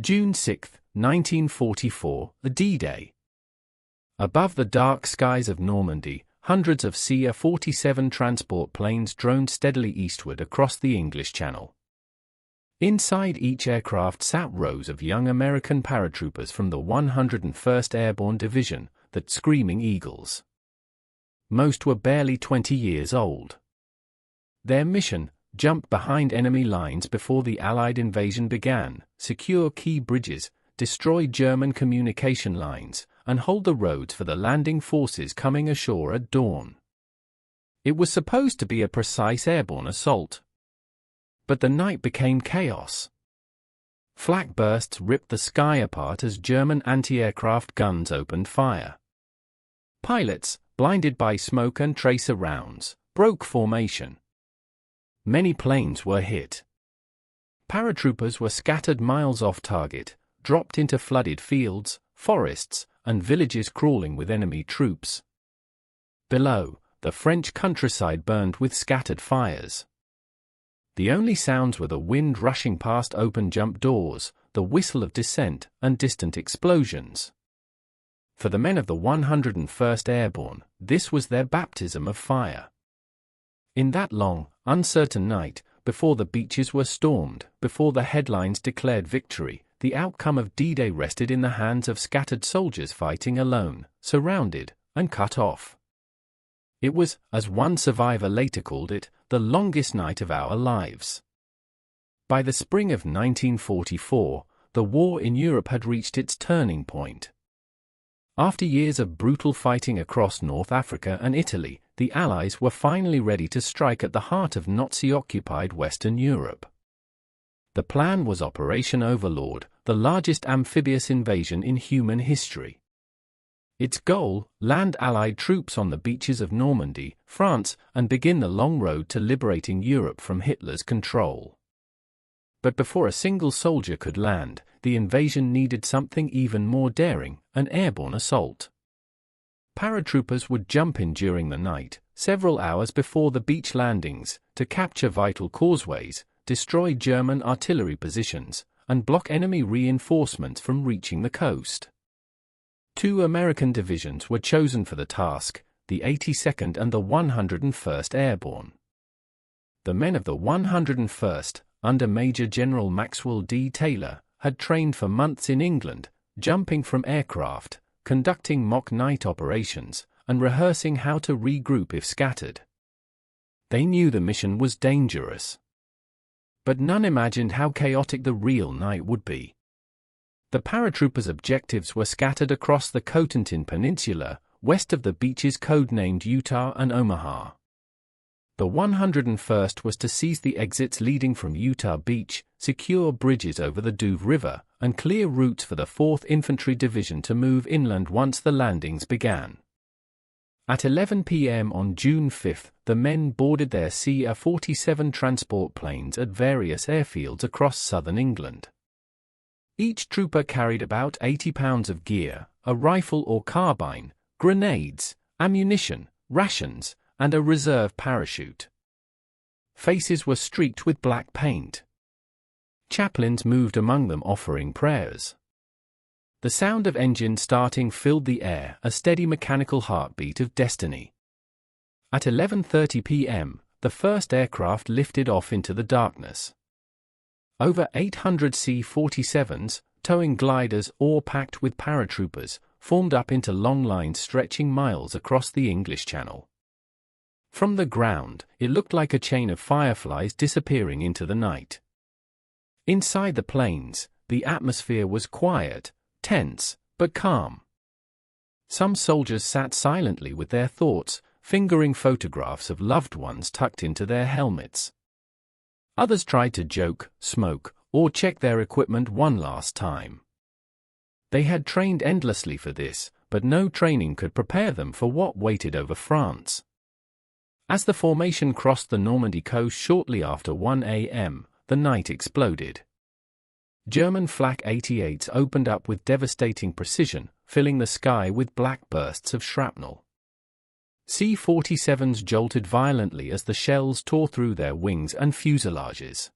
June 6, 1944, the D-Day. Above the dark skies of Normandy, hundreds of CA-47 transport planes droned steadily eastward across the English Channel. Inside each aircraft sat rows of young American paratroopers from the 101st Airborne Division, the Screaming Eagles. Most were barely 20 years old. Their mission: jump behind enemy lines before the Allied invasion began, secure key bridges, destroy German communication lines, and hold the roads for the landing forces coming ashore at dawn. It was supposed to be a precise airborne assault. But the night became chaos. Flak bursts ripped the sky apart as German anti-aircraft guns opened fire. Pilots, blinded by smoke and tracer rounds, broke formation. Many planes were hit. Paratroopers were scattered miles off target, dropped into flooded fields, forests, and villages crawling with enemy troops. Below, the French countryside burned with scattered fires. The only sounds were the wind rushing past open jump doors, the whistle of descent, and distant explosions. For the men of the 101st Airborne, this was their baptism of fire. In that long, uncertain night, before the beaches were stormed, before the headlines declared victory, the outcome of D-Day rested in the hands of scattered soldiers fighting alone, surrounded, and cut off. It was, as one survivor later called it, the longest night of our lives. By the spring of 1944, the war in Europe had reached its turning point. After years of brutal fighting across North Africa and Italy, the Allies were finally ready to strike at the heart of Nazi-occupied Western Europe. The plan was Operation Overlord, the largest amphibious invasion in human history. Its goal: land Allied troops on the beaches of Normandy, France, and begin the long road to liberating Europe from Hitler's control. But before a single soldier could land, the invasion needed something even more daring: an airborne assault. Paratroopers would jump in during the night, several hours before the beach landings, to capture vital causeways, destroy German artillery positions, and block enemy reinforcements from reaching the coast. 2 American divisions were chosen for the task, the 82nd and the 101st Airborne. The men of the 101st, under Major General Maxwell D. Taylor, had trained for months in England, jumping from aircraft, conducting mock night operations, and rehearsing how to regroup if scattered. They knew the mission was dangerous. But none imagined how chaotic the real night would be. The paratroopers' objectives were scattered across the Cotentin Peninsula, west of the beaches codenamed Utah and Omaha. The 101st was to seize the exits leading from Utah Beach, secure bridges over the Douve River, and clear routes for the 4th Infantry Division to move inland once the landings began. At 11 p.m. on June 5, the men boarded their CA-47 transport planes at various airfields across southern England. Each trooper carried about 80 pounds of gear, a rifle or carbine, grenades, ammunition, rations, and a reserve parachute. Faces were streaked with black paint. Chaplains moved among them offering prayers. The sound of engines starting filled the air, a steady mechanical heartbeat of destiny. At 11:30 p.m., the first aircraft lifted off into the darkness. Over 800 C-47s, towing gliders or packed with paratroopers, formed up into long lines stretching miles across the English Channel. From the ground, it looked like a chain of fireflies disappearing into the night. Inside the planes, the atmosphere was quiet, tense, but calm. Some soldiers sat silently with their thoughts, fingering photographs of loved ones tucked into their helmets. Others tried to joke, smoke, or check their equipment one last time. They had trained endlessly for this, but no training could prepare them for what waited over France. As the formation crossed the Normandy coast shortly after 1 a.m., the night exploded. German Flak 88s opened up with devastating precision, filling the sky with black bursts of shrapnel. C-47s jolted violently as the shells tore through their wings and fuselages.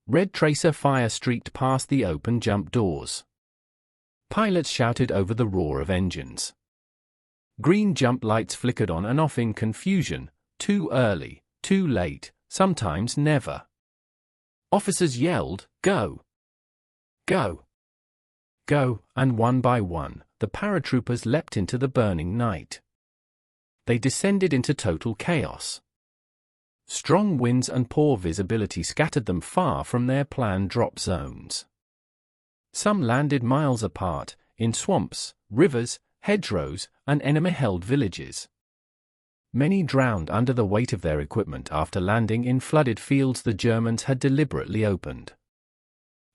Red tracer fire streaked past the open jump doors. Pilots shouted over the roar of engines. Green jump lights flickered on and off in confusion, too early, too late, sometimes never. Officers yelled, "Go! Go! Go!" and one by one, the paratroopers leapt into the burning night. They descended into total chaos. Strong winds and poor visibility scattered them far from their planned drop zones. Some landed miles apart, in swamps, rivers, hedgerows, and enemy-held villages. Many drowned under the weight of their equipment after landing in flooded fields the Germans had deliberately opened.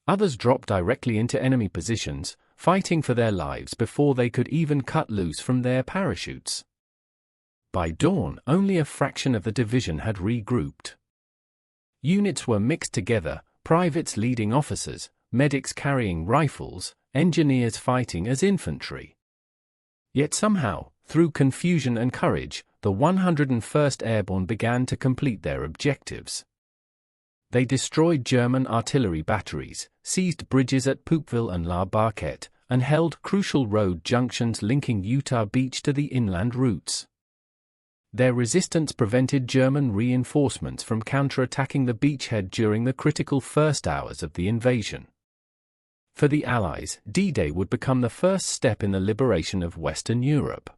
Others dropped directly into enemy positions, fighting for their lives before they could even cut loose from their parachutes. By dawn, only a fraction of the division had regrouped. Units were mixed together, privates leading officers, medics carrying rifles, engineers fighting as infantry. Yet somehow, through confusion and courage, the 101st Airborne began to complete their objectives. They destroyed German artillery batteries, seized bridges at Poopville and La Barquette, and held crucial road junctions linking Utah Beach to the inland routes. Their resistance prevented German reinforcements from counterattacking the beachhead during the critical first hours of the invasion. For the Allies, D-Day would become the first step in the liberation of Western Europe.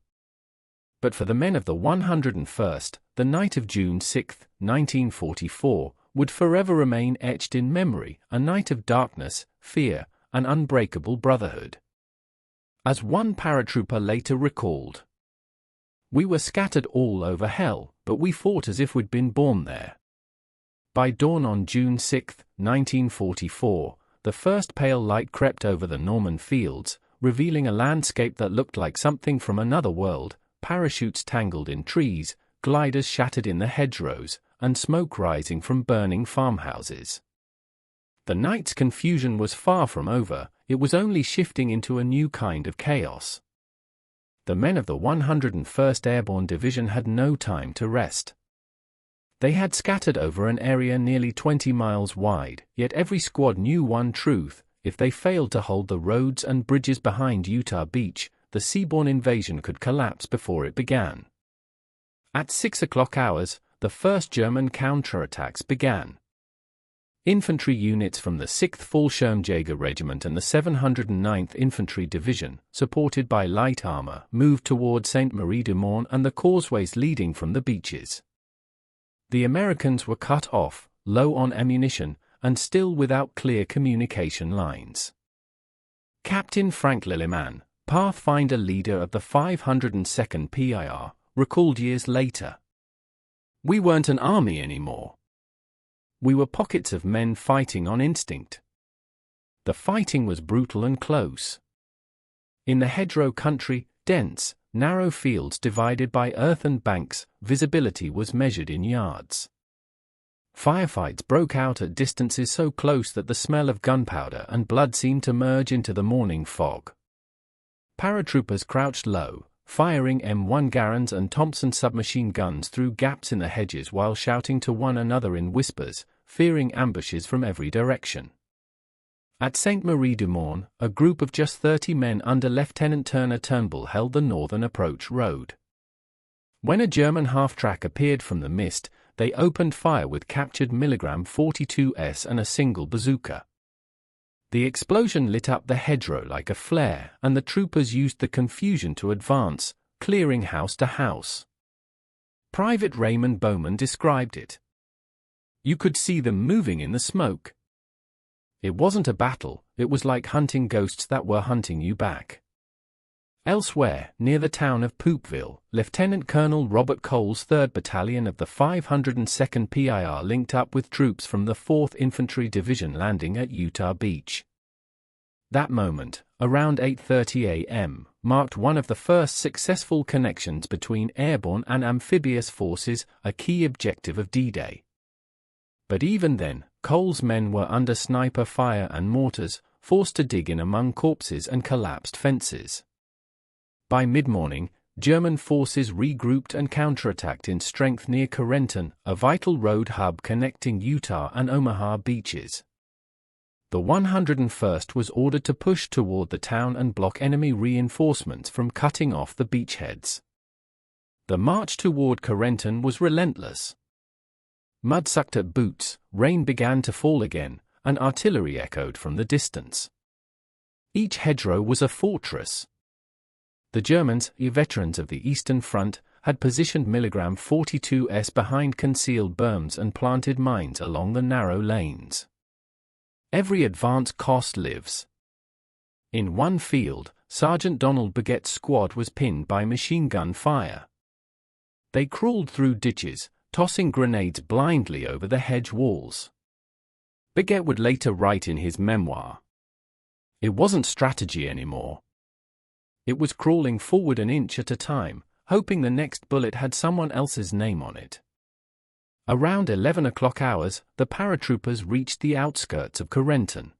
But for the men of the 101st, the night of June 6, 1944, would forever remain etched in memory, a night of darkness, fear, and unbreakable brotherhood. As one paratrooper later recalled, "We were scattered all over hell, but we fought as if we'd been born there." By dawn on June 6, 1944, the first pale light crept over the Normandy fields, revealing a landscape that looked like something from another world, parachutes tangled in trees, gliders shattered in the hedgerows, and smoke rising from burning farmhouses. The night's confusion was far from over, it was only shifting into a new kind of chaos. The men of the 101st Airborne Division had no time to rest. They had scattered over an area nearly 20 miles wide, yet every squad knew one truth: if they failed to hold the roads and bridges behind Utah Beach, the seaborne invasion could collapse before it began. At 6 o'clock hours, the first German counterattacks began. Infantry units from the 6th Fallschirmjäger Regiment and the 709th Infantry Division, supported by light armor, moved toward Sainte-Marie-du-Mont and the causeways leading from the beaches. The Americans were cut off, low on ammunition, and still without clear communication lines. Captain Frank Lilleman, Pathfinder leader of the 502nd PIR, recalled years later, "We weren't an army anymore. We were pockets of men fighting on instinct. The fighting was brutal and close. In the hedgerow country, dense, narrow fields divided by earthen banks, visibility was measured in yards. Firefights broke out at distances so close that the smell of gunpowder and blood seemed to merge into the morning fog. Paratroopers crouched low, firing M1 Garand and Thompson submachine guns through gaps in the hedges while shouting to one another in whispers, fearing ambushes from every direction. At Sainte-Marie-du-Mont, a group of just 30 men under Lieutenant Turner Turnbull held the northern approach road. When a German half-track appeared from the mist, they opened fire with captured milligram 42s and a single bazooka. The explosion lit up the hedgerow like a flare, and the troopers used the confusion to advance, clearing house to house. Private Raymond Bowman described it. "You could see them moving in the smoke. It wasn't a battle, it was like hunting ghosts that were hunting you back." Elsewhere, near the town of Poopville, Lieutenant Colonel Robert Cole's 3rd Battalion of the 502nd PIR linked up with troops from the 4th Infantry Division landing at Utah Beach. That moment, around 8:30 a.m., marked one of the first successful connections between airborne and amphibious forces, a key objective of D-Day. But even then, Cole's men were under sniper fire and mortars, forced to dig in among corpses and collapsed fences. By mid-morning, German forces regrouped and counterattacked in strength near Corenton, a vital road hub connecting Utah and Omaha beaches. The 101st was ordered to push toward the town and block enemy reinforcements from cutting off the beachheads. The march toward Carentan was relentless. Mud sucked at boots, rain began to fall again, and artillery echoed from the distance. Each hedgerow was a fortress. The Germans, veterans of the Eastern Front, had positioned *42s behind concealed berms and planted mines along the narrow lanes. Every advance cost lives. In one field, Sergeant Donald Baguette's squad was pinned by machine gun fire. They crawled through ditches, tossing grenades blindly over the hedge walls. Baguette would later write in his memoir, "It wasn't strategy anymore. It was crawling forward an inch at a time, hoping the next bullet had someone else's name on it." Around 11 o'clock hours, the paratroopers reached the outskirts of Carentan.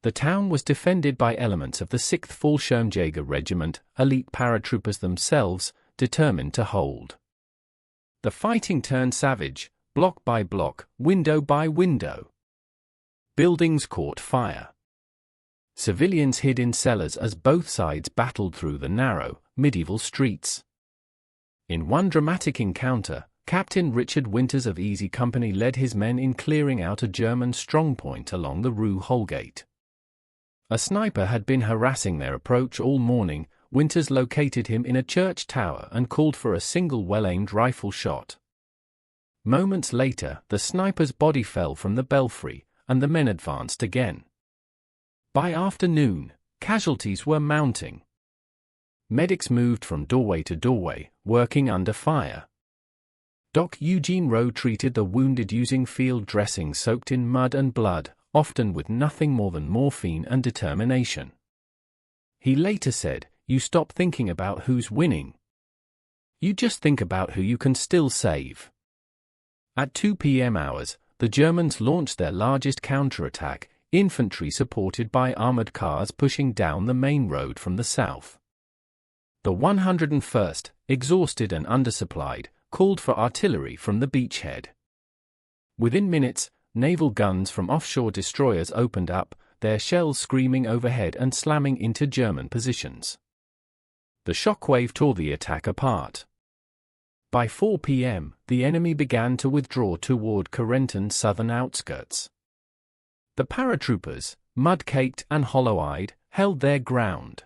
The town was defended by elements of the 6th Fallschirmjäger Regiment, elite paratroopers themselves, determined to hold. The fighting turned savage, block by block, window by window. Buildings caught fire. Civilians hid in cellars as both sides battled through the narrow, medieval streets. In one dramatic encounter, Captain Richard Winters of Easy Company led his men in clearing out a German strongpoint along the Rue Holgate. A sniper had been harassing their approach all morning. Winters located him in a church tower and called for a single well-aimed rifle shot. Moments later, the sniper's body fell from the belfry, and the men advanced again. By afternoon, casualties were mounting. Medics moved from doorway to doorway, working under fire. Doc Eugene Rowe treated the wounded using field dressings soaked in mud and blood, often with nothing more than morphine and determination. He later said, "You stop thinking about who's winning. You just think about who you can still save." At 2 p.m. hours, the Germans launched their largest counterattack, infantry supported by armored cars pushing down the main road from the south. The 101st, exhausted and undersupplied, called for artillery from the beachhead. Within minutes, naval guns from offshore destroyers opened up, their shells screaming overhead and slamming into German positions. The shockwave tore the attack apart. By 4 p.m., the enemy began to withdraw toward Carentan's southern outskirts. The paratroopers, mud-caked and hollow-eyed, held their ground.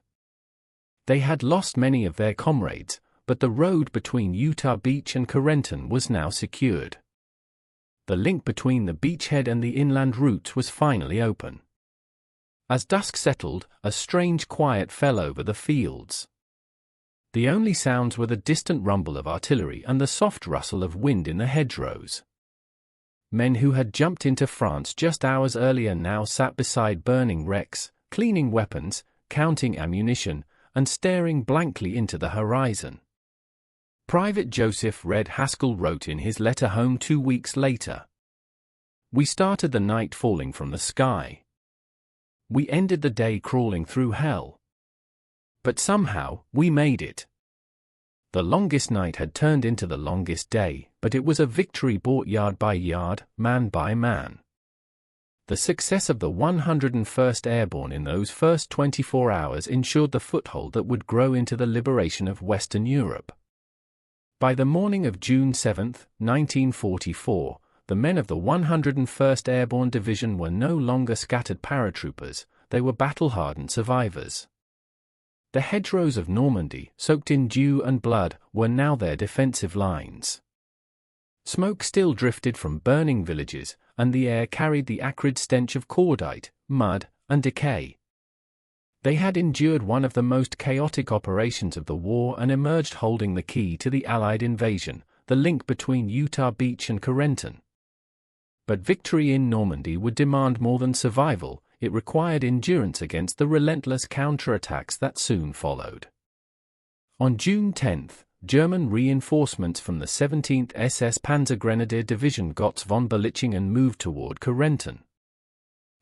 They had lost many of their comrades, but the road between Utah Beach and Carentan was now secured. The link between the beachhead and the inland routes was finally open. As dusk settled, a strange quiet fell over the fields. The only sounds were the distant rumble of artillery and the soft rustle of wind in the hedgerows. Men who had jumped into France just hours earlier now sat beside burning wrecks, cleaning weapons, counting ammunition, and staring blankly into the horizon. Private Joseph Red Haskell wrote in his letter home 2 weeks later, "We started the night falling from the sky. We ended the day crawling through hell. But somehow, we made it." The longest night had turned into the longest day, but it was a victory bought yard by yard, man by man. The success of the 101st Airborne in those first 24 hours ensured the foothold that would grow into the liberation of Western Europe. By the morning of June 7, 1944, the men of the 101st Airborne Division were no longer scattered paratroopers, they were battle-hardened survivors. The hedgerows of Normandy, soaked in dew and blood, were now their defensive lines. Smoke still drifted from burning villages, and the air carried the acrid stench of cordite, mud, and decay. They had endured one of the most chaotic operations of the war and emerged holding the key to the Allied invasion, the link between Utah Beach and Carentan. But victory in Normandy would demand more than survival, it required endurance against the relentless counterattacks that soon followed. On June 10, German reinforcements from the 17th SS Panzergrenadier Division Gotz von Berlichingen moved toward Carentan.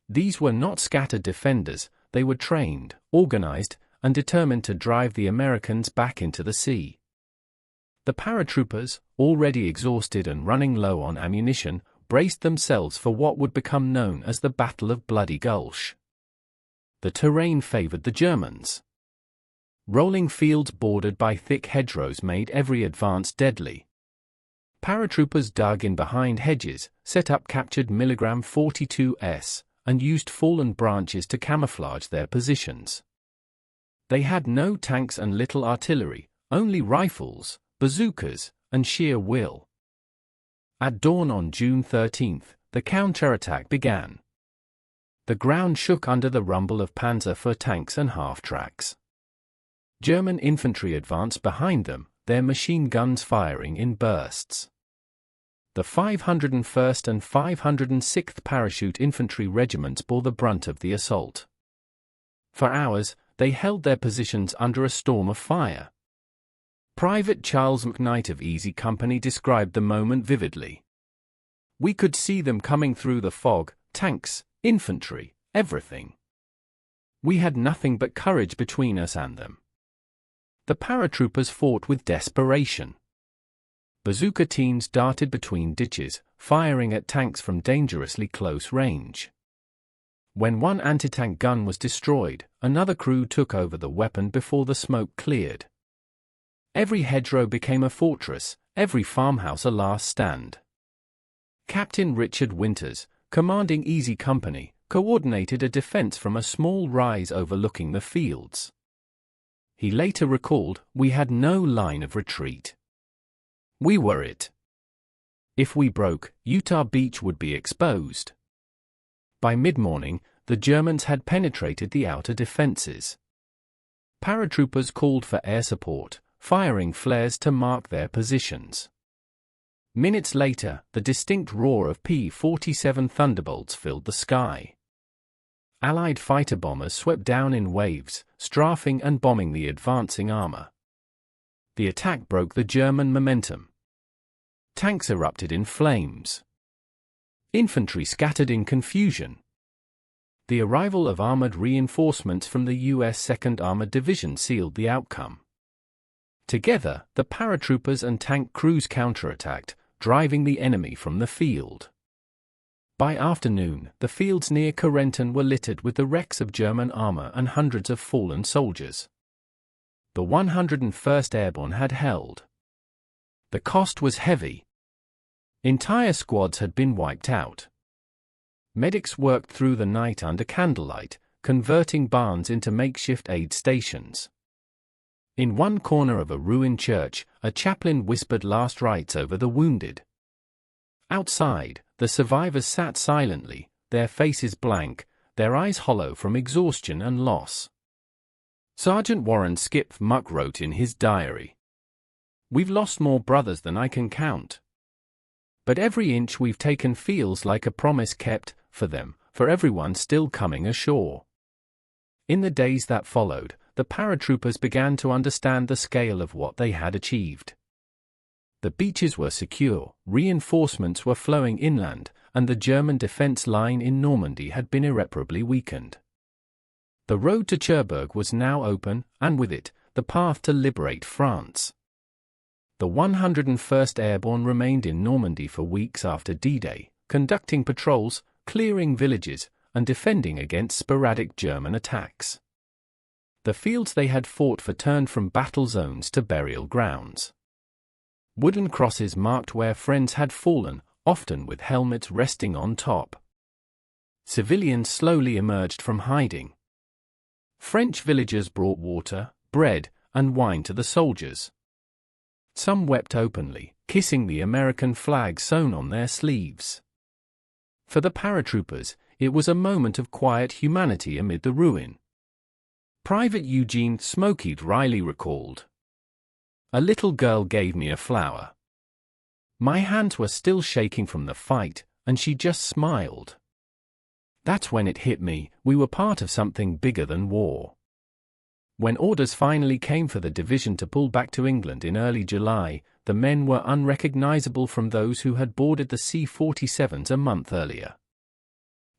These were not scattered defenders, they were trained, organized, and determined to drive the Americans back into the sea. The paratroopers, already exhausted and running low on ammunition, braced themselves for what would become known as the Battle of Bloody Gulch. The terrain favored the Germans. Rolling fields bordered by thick hedgerows made every advance deadly. Paratroopers dug in behind hedges, set up captured µ-42s, and used fallen branches to camouflage their positions. They had no tanks and little artillery, only rifles, bazookas, and sheer will. At dawn on June 13, the counterattack began. The ground shook under the rumble of Panzer IV tanks and half-tracks. German infantry advanced behind them, their machine guns firing in bursts. The 501st and 506th Parachute Infantry Regiments bore the brunt of the assault. For hours, they held their positions under a storm of fire. Private Charles McKnight of Easy Company described the moment vividly. "We could see them coming through the fog, tanks, infantry, everything. We had nothing but courage between us and them." The paratroopers fought with desperation. Bazooka teams darted between ditches, firing at tanks from dangerously close range. When one anti-tank gun was destroyed, another crew took over the weapon before the smoke cleared. Every hedgerow became a fortress, every farmhouse a last stand. Captain Richard Winters, commanding Easy Company, coordinated a defense from a small rise overlooking the fields. He later recalled, "We had no line of retreat. We were it. If we broke, Utah Beach would be exposed." By mid-morning, the Germans had penetrated the outer defenses. Paratroopers called for air support, firing flares to mark their positions. Minutes later, the distinct roar of P-47 Thunderbolts filled the sky. Allied fighter bombers swept down in waves, strafing and bombing the advancing armor. The attack broke the German momentum. Tanks erupted in flames. Infantry scattered in confusion. The arrival of armored reinforcements from the U.S. 2nd Armored Division sealed the outcome. Together, the paratroopers and tank crews counterattacked, driving the enemy from the field. By afternoon, the fields near Corentin were littered with the wrecks of German armor and hundreds of fallen soldiers. The 101st Airborne had held. The cost was heavy. Entire squads had been wiped out. Medics worked through the night under candlelight, converting barns into makeshift aid stations. In one corner of a ruined church, a chaplain whispered last rites over the wounded. Outside, the survivors sat silently, their faces blank, their eyes hollow from exhaustion and loss. Sergeant Warren Skip Muck wrote in his diary, "We've lost more brothers than I can count. But every inch we've taken feels like a promise kept, for them, for everyone still coming ashore." In the days that followed, the paratroopers began to understand the scale of what they had achieved. The beaches were secure, reinforcements were flowing inland, and the German defense line in Normandy had been irreparably weakened. The road to Cherbourg was now open, and with it, the path to liberate France. The 101st Airborne remained in Normandy for weeks after D-Day, conducting patrols, clearing villages, and defending against sporadic German attacks. The fields they had fought for turned from battle zones to burial grounds. Wooden crosses marked where friends had fallen, often with helmets resting on top. Civilians slowly emerged from hiding. French villagers brought water, bread, and wine to the soldiers. Some wept openly, kissing the American flag sewn on their sleeves. For the paratroopers, it was a moment of quiet humanity amid the ruin. Private Eugene Smokied Riley recalled, "A little girl gave me a flower. My hands were still shaking from the fight, and she just smiled. That's when it hit me, we were part of something bigger than war." When orders finally came for the division to pull back to England in early July, the men were unrecognizable from those who had boarded the C-47s a month earlier.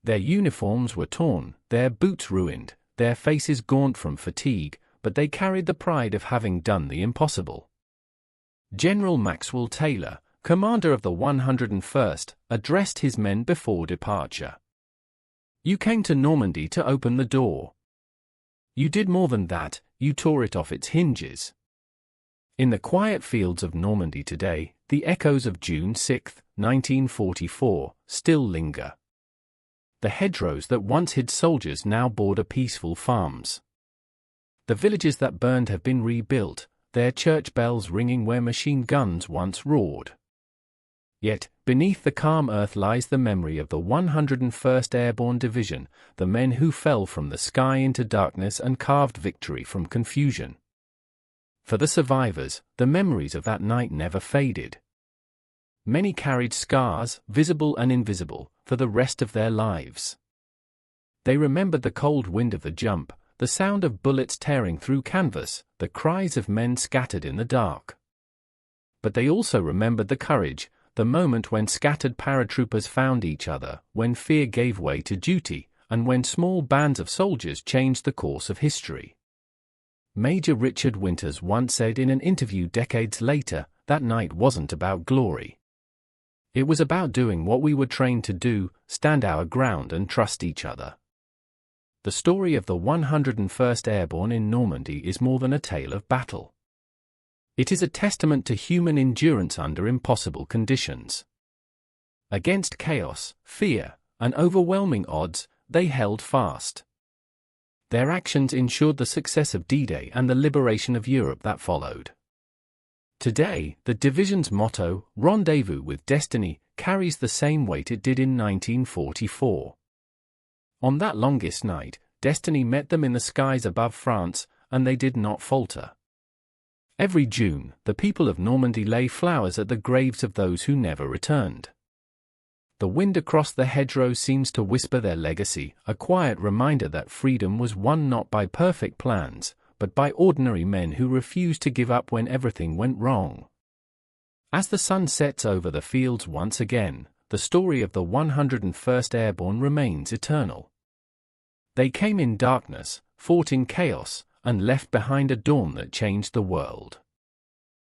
Their uniforms were torn, their boots ruined, their faces gaunt from fatigue, but they carried the pride of having done the impossible. General Maxwell Taylor, commander of the 101st, addressed his men before departure. "You came to Normandy to open the door. You did more than that, you tore it off its hinges." In the quiet fields of Normandy today, the echoes of June 6, 1944, still linger. The hedgerows that once hid soldiers now border peaceful farms. The villages that burned have been rebuilt, their church bells ringing where machine guns once roared. Yet, beneath the calm earth lies the memory of the 101st Airborne Division, the men who fell from the sky into darkness and carved victory from confusion. For the survivors, the memories of that night never faded. Many carried scars, visible and invisible, for the rest of their lives. They remembered the cold wind of the jump, the sound of bullets tearing through canvas, the cries of men scattered in the dark. But they also remembered the courage, the moment when scattered paratroopers found each other, when fear gave way to duty, and when small bands of soldiers changed the course of history. Major Richard Winters once said in an interview decades later, that night wasn't about glory. It was about doing what we were trained to do, stand our ground and trust each other. The story of the 101st Airborne in Normandy is more than a tale of battle. It is a testament to human endurance under impossible conditions. Against chaos, fear, and overwhelming odds, they held fast. Their actions ensured the success of D-Day and the liberation of Europe that followed. Today, the division's motto, "Rendezvous with Destiny," carries the same weight it did in 1944. On that longest night, destiny met them in the skies above France, and they did not falter. Every June, the people of Normandy lay flowers at the graves of those who never returned. The wind across the hedgerow seems to whisper their legacy, a quiet reminder that freedom was won not by perfect plans, but by ordinary men who refused to give up when everything went wrong. As the sun sets over the fields once again, the story of the 101st Airborne remains eternal. They came in darkness, fought in chaos, and left behind a dawn that changed the world.